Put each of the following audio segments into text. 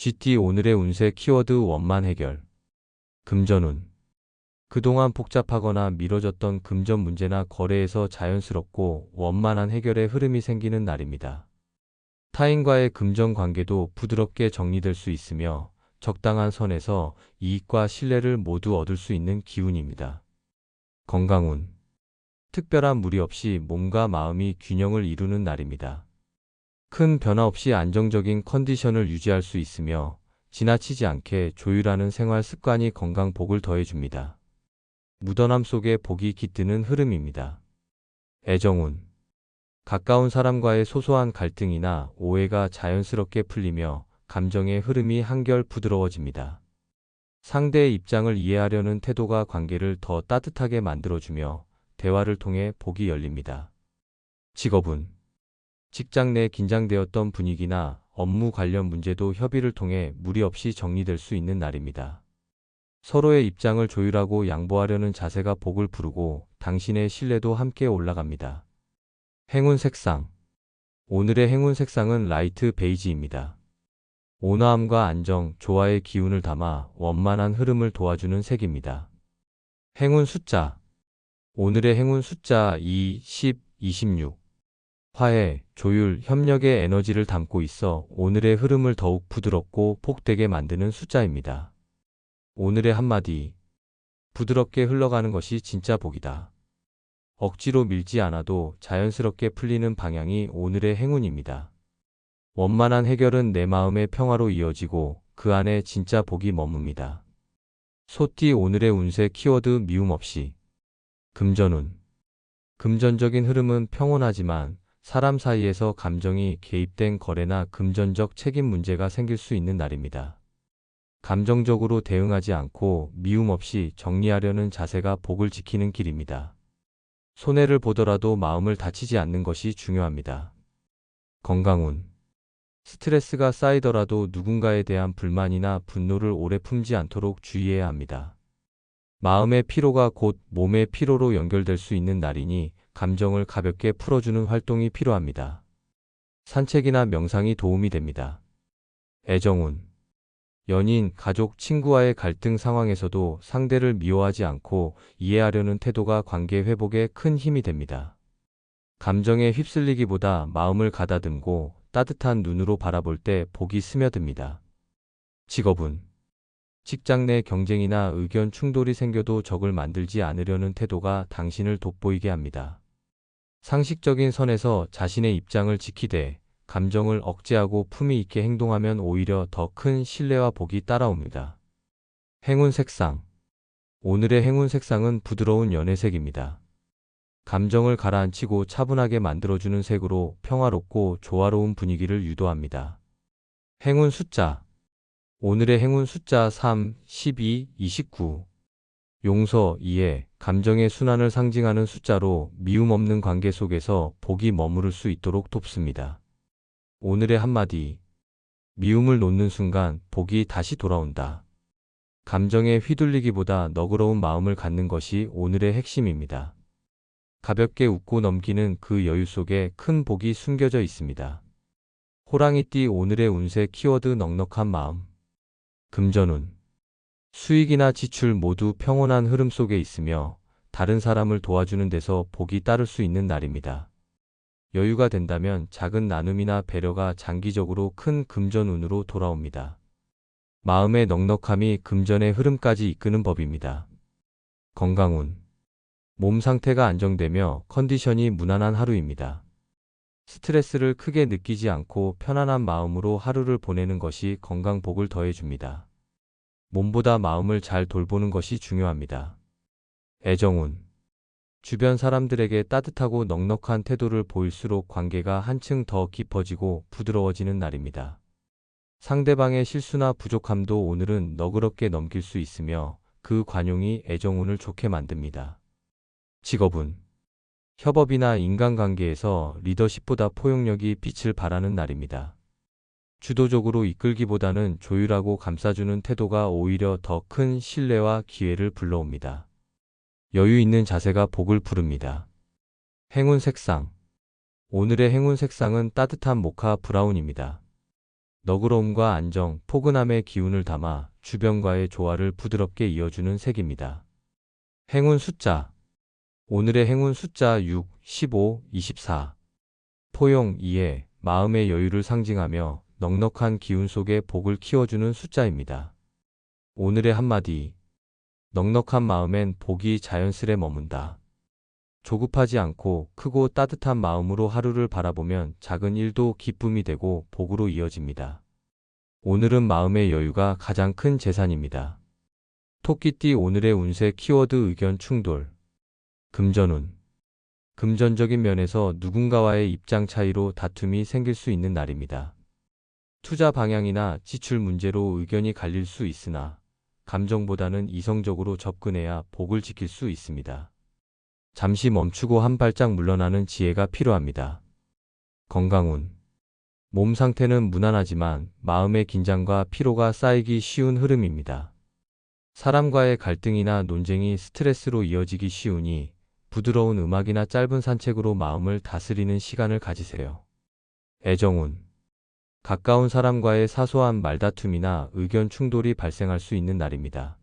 GT 오늘의 운세 키워드 원만 해결. 금전운. 그동안 복잡하거나 미뤄졌던 금전 문제나 거래에서 자연스럽고 원만한 해결의 흐름이 생기는 날입니다. 타인과의 금전 관계도 부드럽게 정리될 수 있으며 적당한 선에서 이익과 신뢰를 모두 얻을 수 있는 기운입니다. 건강운. 특별한 무리 없이 몸과 마음이 균형을 이루는 날입니다. 큰 변화 없이 안정적인 컨디션을 유지할 수 있으며 지나치지 않게 조율하는 생활 습관이 건강 복을 더해줍니다. 무던함 속에 복이 깃드는 흐름입니다. 애정운. 가까운 사람과의 소소한 갈등이나 오해가 자연스럽게 풀리며 감정의 흐름이 한결 부드러워집니다. 상대의 입장을 이해하려는 태도가 관계를 더 따뜻하게 만들어주며 대화를 통해 복이 열립니다. 직업운. 직장 내 긴장되었던 분위기나 업무 관련 문제도 협의를 통해 무리 없이 정리될 수 있는 날입니다. 서로의 입장을 조율하고 양보하려는 자세가 복을 부르고 당신의 신뢰도 함께 올라갑니다. 행운 색상. 오늘의 행운 색상은 라이트 베이지입니다. 온화함과 안정, 조화의 기운을 담아 원만한 흐름을 도와주는 색입니다. 행운 숫자. 오늘의 행운 숫자 2, 10, 26. 화해, 조율, 협력의 에너지를 담고 있어 오늘의 흐름을 더욱 부드럽고 복되게 만드는 숫자입니다. 오늘의 한마디. 부드럽게 흘러가는 것이 진짜 복이다. 억지로 밀지 않아도 자연스럽게 풀리는 방향이 오늘의 행운입니다. 원만한 해결은 내 마음의 평화로 이어지고 그 안에 진짜 복이 머뭅니다. 소띠 오늘의 운세 키워드 미움 없이. 금전운. 금전적인 흐름은 평온하지만 사람 사이에서 감정이 개입된 거래나 금전적 책임 문제가 생길 수 있는 날입니다. 감정적으로 대응하지 않고 미움 없이 정리하려는 자세가 복을 지키는 길입니다. 손해를 보더라도 마음을 다치지 않는 것이 중요합니다. 건강운. 스트레스가 쌓이더라도 누군가에 대한 불만이나 분노를 오래 품지 않도록 주의해야 합니다. 마음의 피로가 곧 몸의 피로로 연결될 수 있는 날이니 감정을 가볍게 풀어주는 활동이 필요합니다. 산책이나 명상이 도움이 됩니다. 애정운. 연인, 가족, 친구와의 갈등 상황에서도 상대를 미워하지 않고 이해하려는 태도가 관계 회복에 큰 힘이 됩니다. 감정에 휩쓸리기보다 마음을 가다듬고 따뜻한 눈으로 바라볼 때 복이 스며듭니다. 직업운. 직장 내 경쟁이나 의견 충돌이 생겨도 적을 만들지 않으려는 태도가 당신을 돋보이게 합니다. 상식적인 선에서 자신의 입장을 지키되 감정을 억제하고 품위 있게 행동하면 오히려 더 큰 신뢰와 복이 따라옵니다. 행운 색상. 오늘의 행운 색상은 부드러운 연회색입니다. 감정을 가라앉히고 차분하게 만들어주는 색으로 평화롭고 조화로운 분위기를 유도합니다. 행운 숫자. 오늘의 행운 숫자 3, 12, 29. 용서, 이해, 감정의 순환을 상징하는 숫자로 미움 없는 관계 속에서 복이 머무를 수 있도록 돕습니다. 오늘의 한마디. 미움을 놓는 순간 복이 다시 돌아온다. 감정에 휘둘리기보다 너그러운 마음을 갖는 것이 오늘의 핵심입니다. 가볍게 웃고 넘기는 그 여유 속에 큰 복이 숨겨져 있습니다. 호랑이띠 오늘의 운세 키워드 넉넉한 마음. 금전운. 수익이나 지출 모두 평온한 흐름 속에 있으며 다른 사람을 도와주는 데서 복이 따를 수 있는 날입니다. 여유가 된다면 작은 나눔이나 배려가 장기적으로 큰 금전운으로 돌아옵니다. 마음의 넉넉함이 금전의 흐름까지 이끄는 법입니다. 건강운. 몸 상태가 안정되며 컨디션이 무난한 하루입니다. 스트레스를 크게 느끼지 않고 편안한 마음으로 하루를 보내는 것이 건강 복을 더해줍니다. 몸보다 마음을 잘 돌보는 것이 중요합니다. 애정운. 주변 사람들에게 따뜻하고 넉넉한 태도를 보일수록 관계가 한층 더 깊어지고 부드러워지는 날입니다. 상대방의 실수나 부족함도 오늘은 너그럽게 넘길 수 있으며 그 관용이 애정운을 좋게 만듭니다. 직업운. 협업이나 인간관계에서 리더십보다 포용력이 빛을 발하는 날입니다. 주도적으로 이끌기보다는 조율하고 감싸주는 태도가 오히려 더 큰 신뢰와 기회를 불러옵니다. 여유 있는 자세가 복을 부릅니다. 행운 색상. 오늘의 행운 색상은 따뜻한 모카 브라운입니다. 너그러움과 안정, 포근함의 기운을 담아 주변과의 조화를 부드럽게 이어주는 색입니다. 행운 숫자. 오늘의 행운 숫자 6, 15, 24. 포용 2에 마음의 여유를 상징하며 넉넉한 기운 속에 복을 키워주는 숫자입니다. 오늘의 한마디. 넉넉한 마음엔 복이 자연스레 머문다. 조급하지 않고 크고 따뜻한 마음으로 하루를 바라보면 작은 일도 기쁨이 되고 복으로 이어집니다. 오늘은 마음의 여유가 가장 큰 재산입니다. 토끼띠 오늘의 운세 키워드 의견 충돌. 금전운. 금전적인 면에서 누군가와의 입장 차이로 다툼이 생길 수 있는 날입니다. 투자 방향이나 지출 문제로 의견이 갈릴 수 있으나 감정보다는 이성적으로 접근해야 복을 지킬 수 있습니다. 잠시 멈추고 한 발짝 물러나는 지혜가 필요합니다. 건강운. 몸 상태는 무난하지만 마음의 긴장과 피로가 쌓이기 쉬운 흐름입니다. 사람과의 갈등이나 논쟁이 스트레스로 이어지기 쉬우니 부드러운 음악이나 짧은 산책으로 마음을 다스리는 시간을 가지세요. 애정운. 가까운 사람과의 사소한 말다툼이나 의견 충돌이 발생할 수 있는 날입니다.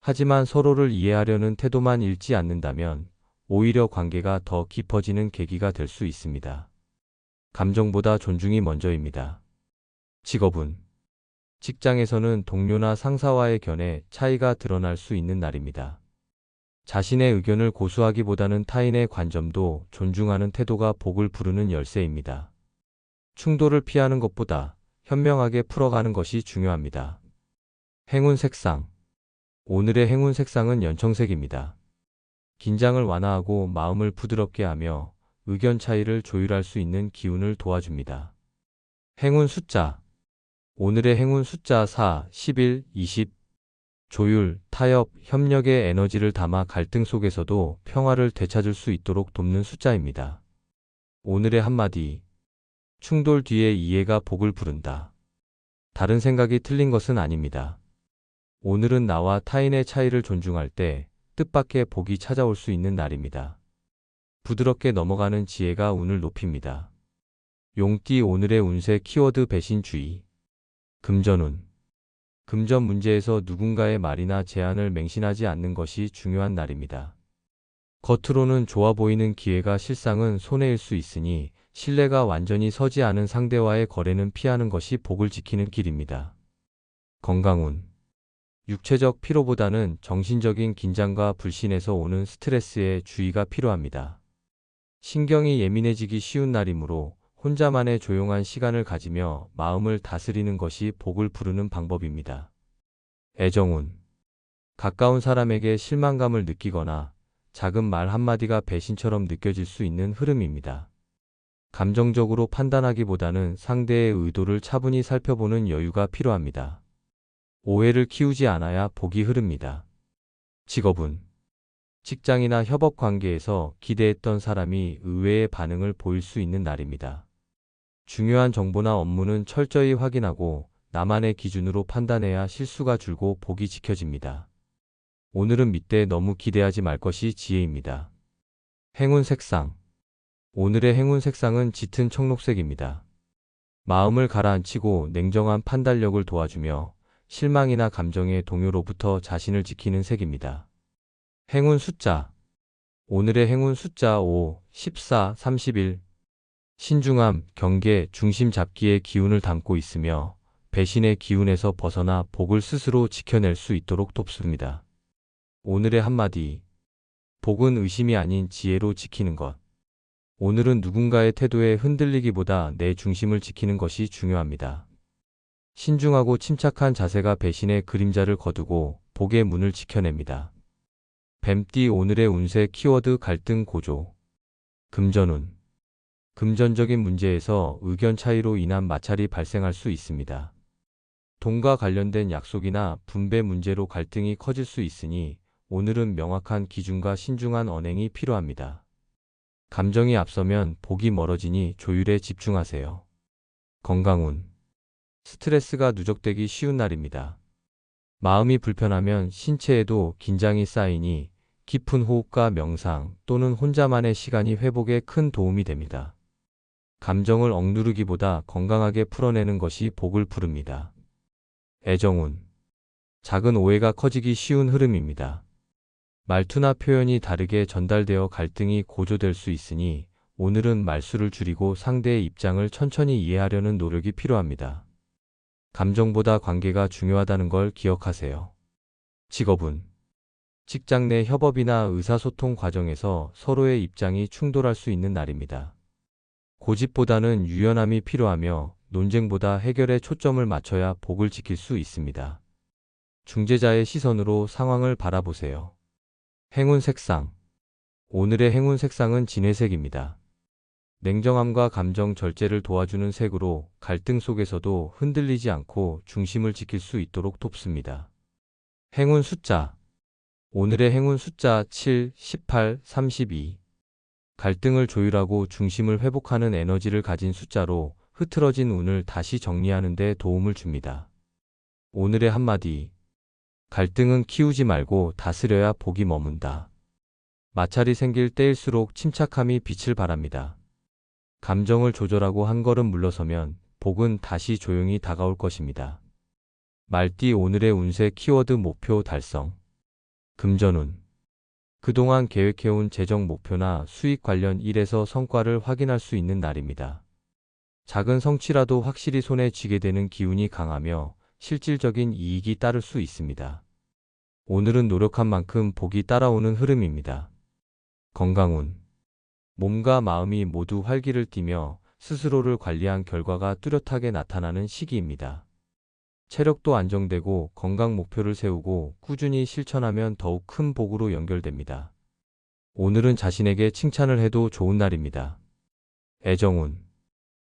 하지만 서로를 이해하려는 태도만 잃지 않는다면 오히려 관계가 더 깊어지는 계기가 될 수 있습니다. 감정보다 존중이 먼저입니다. 직업운. 직장에서는 동료나 상사와의 견해 차이가 드러날 수 있는 날입니다. 자신의 의견을 고수하기보다는 타인의 관점도 존중하는 태도가 복을 부르는 열쇠입니다. 충돌을 피하는 것보다 현명하게 풀어가는 것이 중요합니다. 행운 색상. 오늘의 행운 색상은 연청색입니다. 긴장을 완화하고 마음을 부드럽게 하며 의견 차이를 조율할 수 있는 기운을 도와줍니다. 행운 숫자. 오늘의 행운 숫자 4, 11, 20. 조율, 타협, 협력의 에너지를 담아 갈등 속에서도 평화를 되찾을 수 있도록 돕는 숫자입니다. 오늘의 한마디. 충돌 뒤에 이해가 복을 부른다. 다른 생각이 틀린 것은 아닙니다. 오늘은 나와 타인의 차이를 존중할 때 뜻밖의 복이 찾아올 수 있는 날입니다. 부드럽게 넘어가는 지혜가 운을 높입니다. 용띠 오늘의 운세 키워드 배신주의. 금전운. 금전 문제에서 누군가의 말이나 제안을 맹신하지 않는 것이 중요한 날입니다. 겉으로는 좋아 보이는 기회가 실상은 손해일 수 있으니 신뢰가 완전히 서지 않은 상대와의 거래는 피하는 것이 복을 지키는 길입니다. 건강운. 육체적 피로보다는 정신적인 긴장과 불신에서 오는 스트레스에 주의가 필요합니다. 신경이 예민해지기 쉬운 날이므로 혼자만의 조용한 시간을 가지며 마음을 다스리는 것이 복을 부르는 방법입니다. 애정운. 가까운 사람에게 실망감을 느끼거나 작은 말 한마디가 배신처럼 느껴질 수 있는 흐름입니다. 감정적으로 판단하기보다는 상대의 의도를 차분히 살펴보는 여유가 필요합니다. 오해를 키우지 않아야 복이 흐릅니다. 직업운. 직장이나 협업 관계에서 기대했던 사람이 의외의 반응을 보일 수 있는 날입니다. 중요한 정보나 업무는 철저히 확인하고 나만의 기준으로 판단해야 실수가 줄고 복이 지켜집니다. 오늘은 밑대 너무 기대하지 말 것이 지혜입니다. 행운 색상. 오늘의 행운 색상은 짙은 청록색입니다. 마음을 가라앉히고 냉정한 판단력을 도와주며 실망이나 감정의 동요로부터 자신을 지키는 색입니다. 행운 숫자. 오늘의 행운 숫자 5, 14, 31. 신중함, 경계, 중심 잡기의 기운을 담고 있으며 배신의 기운에서 벗어나 복을 스스로 지켜낼 수 있도록 돕습니다. 오늘의 한마디. 복은 의심이 아닌 지혜로 지키는 것. 오늘은 누군가의 태도에 흔들리기보다 내 중심을 지키는 것이 중요합니다. 신중하고 침착한 자세가 배신의 그림자를 거두고 복의 문을 지켜냅니다. 뱀띠 오늘의 운세 키워드 갈등 고조. 금전운. 금전적인 문제에서 의견 차이로 인한 마찰이 발생할 수 있습니다. 돈과 관련된 약속이나 분배 문제로 갈등이 커질 수 있으니 오늘은 명확한 기준과 신중한 언행이 필요합니다. 감정이 앞서면 복이 멀어지니 조율에 집중하세요. 건강운. 스트레스가 누적되기 쉬운 날입니다. 마음이 불편하면 신체에도 긴장이 쌓이니 깊은 호흡과 명상 또는 혼자만의 시간이 회복에 큰 도움이 됩니다. 감정을 억누르기보다 건강하게 풀어내는 것이 복을 부릅니다. 애정운. 작은 오해가 커지기 쉬운 흐름입니다. 말투나 표현이 다르게 전달되어 갈등이 고조될 수 있으니 오늘은 말수를 줄이고 상대의 입장을 천천히 이해하려는 노력이 필요합니다. 감정보다 관계가 중요하다는 걸 기억하세요. 직업운. 직장 내 협업이나 의사소통 과정에서 서로의 입장이 충돌할 수 있는 날입니다. 고집보다는 유연함이 필요하며 논쟁보다 해결에 초점을 맞춰야 복을 지킬 수 있습니다. 중재자의 시선으로 상황을 바라보세요. 행운 색상. 오늘의 행운 색상은 진회색입니다. 냉정함과 감정 절제를 도와주는 색으로 갈등 속에서도 흔들리지 않고 중심을 지킬 수 있도록 돕습니다. 행운 숫자. 오늘의 행운 숫자 7, 18, 32. 갈등을 조율하고 중심을 회복하는 에너지를 가진 숫자로 흐트러진 운을 다시 정리하는 데 도움을 줍니다. 오늘의 한마디. 갈등은 키우지 말고 다스려야 복이 머문다. 마찰이 생길 때일수록 침착함이 빛을 발합니다. 감정을 조절하고 한 걸음 물러서면 복은 다시 조용히 다가올 것입니다. 말띠 오늘의 운세 키워드 목표 달성. 금전운. 그동안 계획해온 재정 목표나 수익 관련 일에서 성과를 확인할 수 있는 날입니다. 작은 성취라도 확실히 손에 쥐게 되는 기운이 강하며 실질적인 이익이 따를 수 있습니다. 오늘은 노력한 만큼 복이 따라오는 흐름입니다. 건강운. 몸과 마음이 모두 활기를 띠며 스스로를 관리한 결과가 뚜렷하게 나타나는 시기입니다. 체력도 안정되고 건강 목표를 세우고 꾸준히 실천하면 더욱 큰 복으로 연결됩니다. 오늘은 자신에게 칭찬을 해도 좋은 날입니다. 애정운.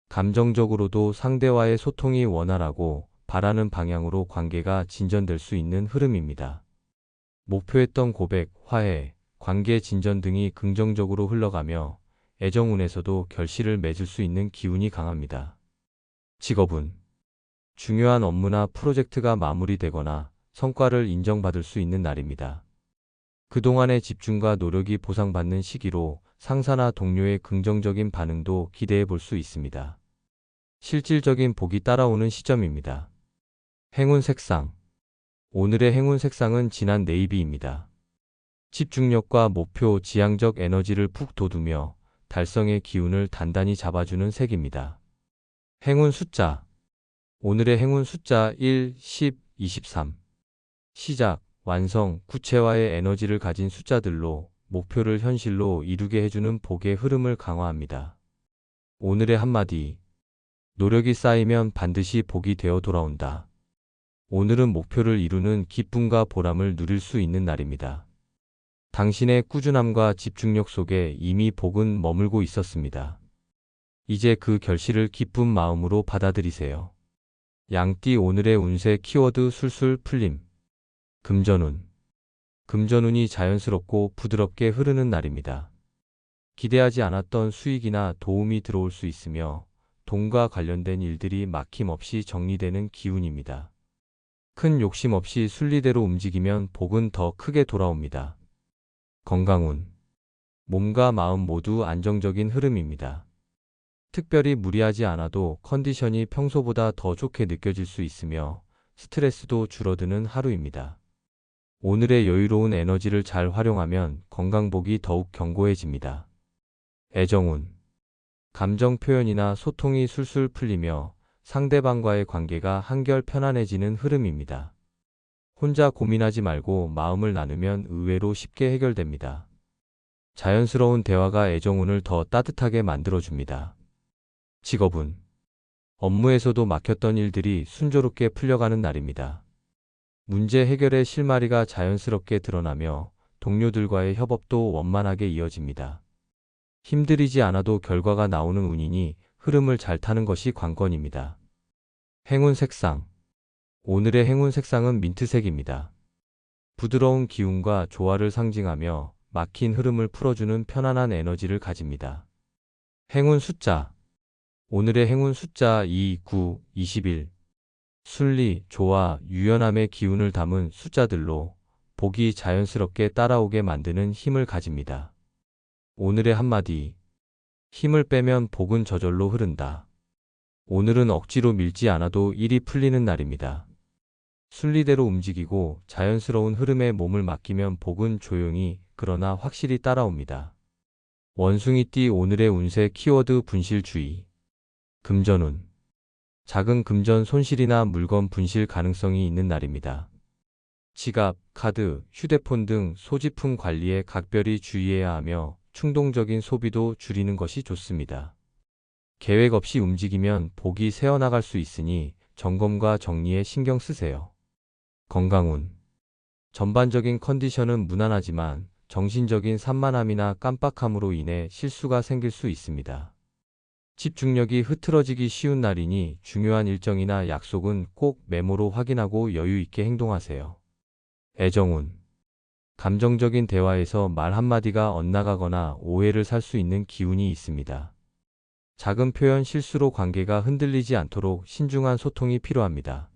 감정적으로도 상대와의 소통이 원활하고 바라는 방향으로 관계가 진전될 수 있는 흐름입니다. 목표했던 고백, 화해, 관계 진전 등이 긍정적으로 흘러가며 애정운에서도 결실을 맺을 수 있는 기운이 강합니다. 직업운. 중요한 업무나 프로젝트가 마무리되거나 성과를 인정받을 수 있는 날입니다. 그동안의 집중과 노력이 보상받는 시기로 상사나 동료의 긍정적인 반응도 기대해 볼 수 있습니다. 실질적인 복이 따라오는 시점입니다. 행운 색상. 오늘의 행운 색상은 진한 네이비입니다. 집중력과 목표, 지향적 에너지를 푹 돋우며 달성의 기운을 단단히 잡아주는 색입니다. 행운 숫자. 오늘의 행운 숫자 1, 10, 23. 시작, 완성, 구체화의 에너지를 가진 숫자들로 목표를 현실로 이루게 해주는 복의 흐름을 강화합니다. 오늘의 한마디. 노력이 쌓이면 반드시 복이 되어 돌아온다. 오늘은 목표를 이루는 기쁨과 보람을 누릴 수 있는 날입니다. 당신의 꾸준함과 집중력 속에 이미 복은 머물고 있었습니다. 이제 그 결실을 기쁜 마음으로 받아들이세요. 양띠 오늘의 운세 키워드 술술 풀림. 금전운. 금전운이 자연스럽고 부드럽게 흐르는 날입니다. 기대하지 않았던 수익이나 도움이 들어올 수 있으며 돈과 관련된 일들이 막힘없이 정리되는 기운입니다. 큰 욕심 없이 순리대로 움직이면 복은 더 크게 돌아옵니다. 건강운. 몸과 마음 모두 안정적인 흐름입니다. 특별히 무리하지 않아도 컨디션이 평소보다 더 좋게 느껴질 수 있으며 스트레스도 줄어드는 하루입니다. 오늘의 여유로운 에너지를 잘 활용하면 건강복이 더욱 견고해집니다. 애정운. 감정 표현이나 소통이 술술 풀리며 상대방과의 관계가 한결 편안해지는 흐름입니다. 혼자 고민하지 말고 마음을 나누면 의외로 쉽게 해결됩니다. 자연스러운 대화가 애정운을 더 따뜻하게 만들어줍니다. 직업운. 업무에서도 막혔던 일들이 순조롭게 풀려가는 날입니다. 문제 해결의 실마리가 자연스럽게 드러나며 동료들과의 협업도 원만하게 이어집니다. 힘들이지 않아도 결과가 나오는 운이니 흐름을 잘 타는 것이 관건입니다. 행운 색상. 오늘의 행운 색상은 민트색입니다. 부드러운 기운과 조화를 상징하며 막힌 흐름을 풀어주는 편안한 에너지를 가집니다. 행운 숫자. 오늘의 행운 숫자 2, 9, 21. 순리, 조화, 유연함의 기운을 담은 숫자들로 복이 자연스럽게 따라오게 만드는 힘을 가집니다. 오늘의 한마디. 힘을 빼면 복은 저절로 흐른다. 오늘은 억지로 밀지 않아도 일이 풀리는 날입니다. 순리대로 움직이고 자연스러운 흐름에 몸을 맡기면 복은 조용히 그러나 확실히 따라옵니다. 원숭이띠 오늘의 운세 키워드 분실 주의. 금전운. 작은 금전 손실이나 물건 분실 가능성이 있는 날입니다. 지갑, 카드, 휴대폰 등 소지품 관리에 각별히 주의해야 하며 충동적인 소비도 줄이는 것이 좋습니다. 계획 없이 움직이면 복이 새어나갈 수 있으니 점검과 정리에 신경 쓰세요. 건강운. 전반적인 컨디션은 무난하지만 정신적인 산만함이나 깜빡함으로 인해 실수가 생길 수 있습니다. 집중력이 흐트러지기 쉬운 날이니 중요한 일정이나 약속은 꼭 메모로 확인하고 여유 있게 행동하세요. 애정운. 감정적인 대화에서 말 한마디가 엇나가거나 오해를 살 수 있는 기운이 있습니다. 작은 표현 실수로 관계가 흔들리지 않도록 신중한 소통이 필요합니다.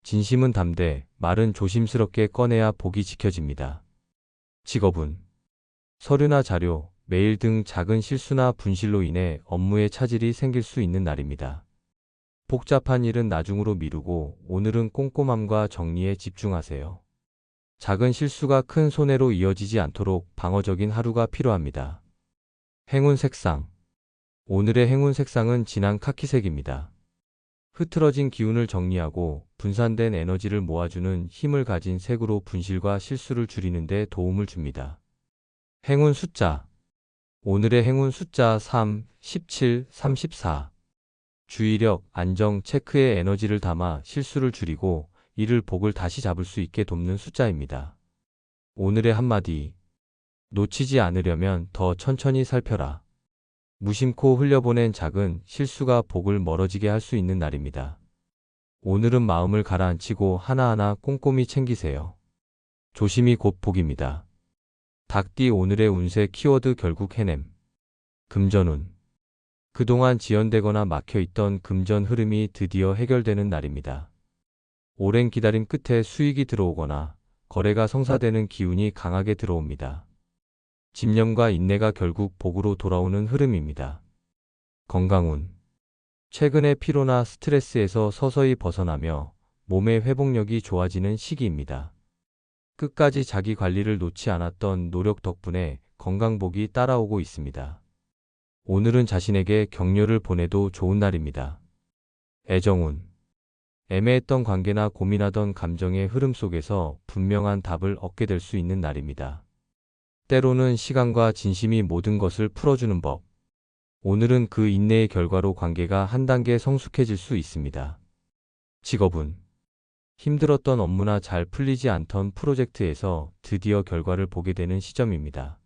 진심은 담대, 말은 조심스럽게 꺼내야 복이 지켜집니다. 직업운. 서류나 자료, 메일 등 작은 실수나 분실로 인해 업무에 차질이 생길 수 있는 날입니다. 복잡한 일은 나중으로 미루고 오늘은 꼼꼼함과 정리에 집중하세요. 작은 실수가 큰 손해로 이어지지 않도록 방어적인 하루가 필요합니다. 행운 색상. 오늘의 행운 색상은 진한 카키색입니다. 흐트러진 기운을 정리하고 분산된 에너지를 모아주는 힘을 가진 색으로 분실과 실수를 줄이는 데 도움을 줍니다. 행운 숫자. 오늘의 행운 숫자 3, 17, 34. 주의력, 안정, 체크에 에너지를 담아 실수를 줄이고 이를 복을 다시 잡을 수 있게 돕는 숫자입니다. 오늘의 한마디. 놓치지 않으려면 더 천천히 살펴라. 무심코 흘려보낸 작은 실수가 복을 멀어지게 할 수 있는 날입니다. 오늘은 마음을 가라앉히고 하나하나 꼼꼼히 챙기세요. 조심이 곧 복입니다. 닭띠 오늘의 운세 키워드 결국 해냄. 금전운. 그동안 지연되거나 막혀있던 금전 흐름이 드디어 해결되는 날입니다. 오랜 기다림 끝에 수익이 들어오거나 거래가 성사되는 기운이 강하게 들어옵니다. 집념과 인내가 결국 복으로 돌아오는 흐름입니다. 건강운. 최근의 피로나 스트레스에서 서서히 벗어나며 몸의 회복력이 좋아지는 시기입니다. 끝까지 자기 관리를 놓지 않았던 노력 덕분에 건강복이 따라오고 있습니다. 오늘은 자신에게 격려를 보내도 좋은 날입니다. 애정운. 애매했던 관계나 고민하던 감정의 흐름 속에서 분명한 답을 얻게 될 수 있는 날입니다. 때로는 시간과 진심이 모든 것을 풀어주는 법. 오늘은 그 인내의 결과로 관계가 한 단계 성숙해질 수 있습니다. 직업운. 힘들었던 업무나 잘 풀리지 않던 프로젝트에서 드디어 결과를 보게 되는 시점입니다.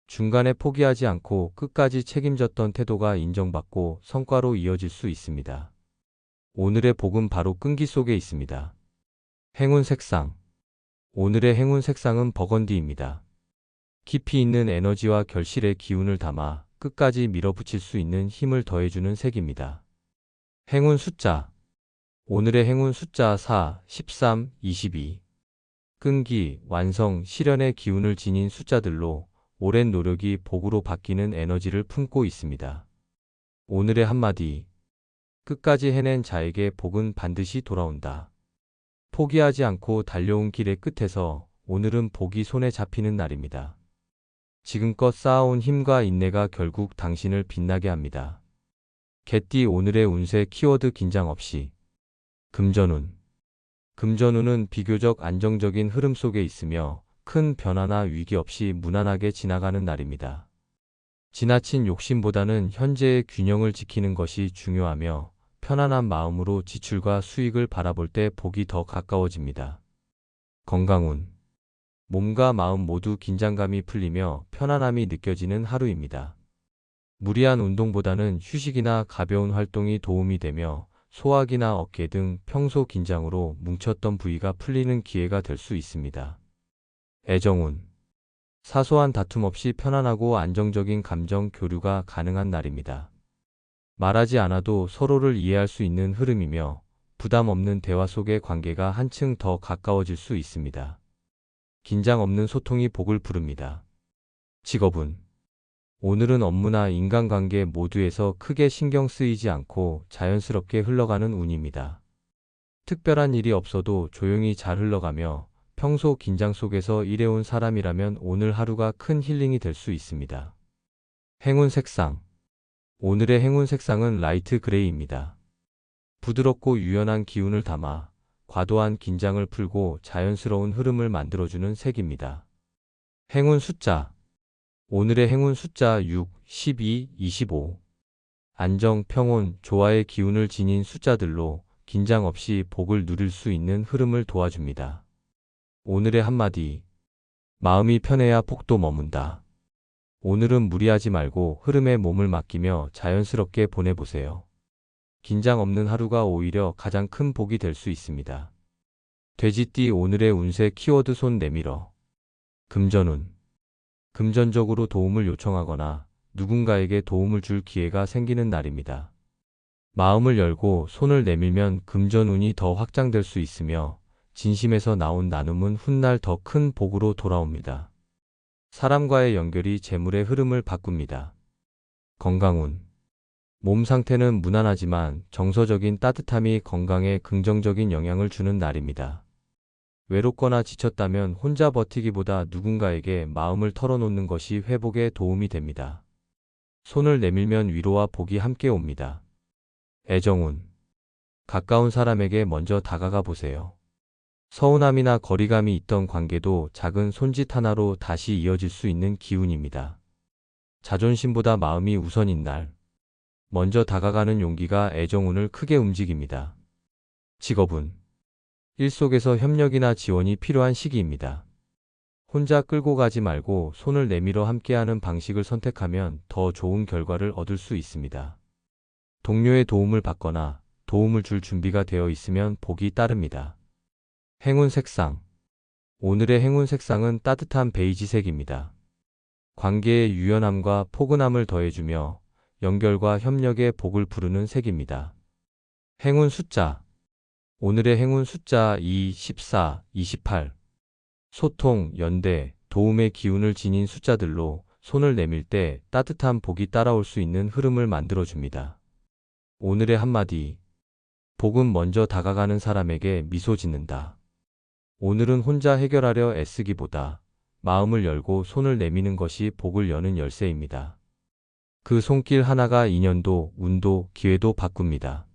중간에 포기하지 않고 끝까지 책임졌던 태도가 인정받고 성과로 이어질 수 있습니다. 오늘의 복은 바로 끈기 속에 있습니다. 행운 색상. 오늘의 행운 색상은 버건디입니다. 깊이 있는 에너지와 결실의 기운을 담아 끝까지 밀어붙일 수 있는 힘을 더해주는 색입니다. 행운 숫자. 오늘의 행운 숫자 4, 13, 22. 끈기, 완성, 실현의 기운을 지닌 숫자들로 오랜 노력이 복으로 바뀌는 에너지를 품고 있습니다. 오늘의 한마디. 끝까지 해낸 자에게 복은 반드시 돌아온다. 포기하지 않고 달려온 길의 끝에서 오늘은 복이 손에 잡히는 날입니다. 지금껏 쌓아온 힘과 인내가 결국 당신을 빛나게 합니다. 개띠 오늘의 운세 키워드 긴장 없이. 금전운. 금전운은 비교적 안정적인 흐름 속에 있으며 큰 변화나 위기 없이 무난하게 지나가는 날입니다. 지나친 욕심보다는 현재의 균형을 지키는 것이 중요하며 편안한 마음으로 지출과 수익을 바라볼 때 복이 더 가까워집니다. 건강운. 몸과 마음 모두 긴장감이 풀리며 편안함이 느껴지는 하루입니다. 무리한 운동보다는 휴식이나 가벼운 활동이 도움이 되며 소화기나 어깨 등 평소 긴장으로 뭉쳤던 부위가 풀리는 기회가 될 수 있습니다. 애정운. 사소한 다툼 없이 편안하고 안정적인 감정 교류가 가능한 날입니다. 말하지 않아도 서로를 이해할 수 있는 흐름이며 부담 없는 대화 속의 관계가 한층 더 가까워질 수 있습니다. 긴장 없는 소통이 복을 부릅니다. 직업운. 오늘은 업무나 인간관계 모두에서 크게 신경 쓰이지 않고 자연스럽게 흘러가는 운입니다. 특별한 일이 없어도 조용히 잘 흘러가며 평소 긴장 속에서 일해온 사람이라면 오늘 하루가 큰 힐링이 될 수 있습니다. 행운 색상. 오늘의 행운 색상은 라이트 그레이입니다. 부드럽고 유연한 기운을 담아 과도한 긴장을 풀고 자연스러운 흐름을 만들어주는 색입니다. 행운 숫자. 오늘의 행운 숫자 6, 12, 25. 안정, 평온, 조화의 기운을 지닌 숫자들로 긴장 없이 복을 누릴 수 있는 흐름을 도와줍니다. 오늘의 한마디. 마음이 편해야 복도 머문다. 오늘은 무리하지 말고 흐름에 몸을 맡기며 자연스럽게 보내보세요. 긴장 없는 하루가 오히려 가장 큰 복이 될 수 있습니다. 돼지띠. 오늘의 운세 키워드 손 내밀어. 금전운. 금전적으로 도움을 요청하거나 누군가에게 도움을 줄 기회가 생기는 날입니다. 마음을 열고 손을 내밀면 금전운이 더 확장될 수 있으며 진심에서 나온 나눔은 훗날 더 큰 복으로 돌아옵니다. 사람과의 연결이 재물의 흐름을 바꿉니다. 건강운. 몸 상태는 무난하지만 정서적인 따뜻함이 건강에 긍정적인 영향을 주는 날입니다. 외롭거나 지쳤다면 혼자 버티기보다 누군가에게 마음을 털어놓는 것이 회복에 도움이 됩니다. 손을 내밀면 위로와 복이 함께 옵니다. 애정운. 가까운 사람에게 먼저 다가가 보세요. 서운함이나 거리감이 있던 관계도 작은 손짓 하나로 다시 이어질 수 있는 기운입니다. 자존심보다 마음이 우선인 날. 먼저 다가가는 용기가 애정운을 크게 움직입니다. 직업운. 일 속에서 협력이나 지원이 필요한 시기입니다. 혼자 끌고 가지 말고 손을 내밀어 함께하는 방식을 선택하면 더 좋은 결과를 얻을 수 있습니다. 동료의 도움을 받거나 도움을 줄 준비가 되어 있으면 복이 따릅니다. 행운 색상. 오늘의 행운 색상은 따뜻한 베이지색입니다. 관계의 유연함과 포근함을 더해주며 연결과 협력의 복을 부르는 색입니다. 행운 숫자. 오늘의 행운 숫자 2, 14, 28. 소통, 연대, 도움의 기운을 지닌 숫자들로 손을 내밀 때 따뜻한 복이 따라올 수 있는 흐름을 만들어줍니다. 오늘의 한마디. 복은 먼저 다가가는 사람에게 미소 짓는다. 오늘은 혼자 해결하려 애쓰기보다 마음을 열고 손을 내미는 것이 복을 여는 열쇠입니다. 그 손길 하나가 인연도, 운도, 기회도 바꿉니다.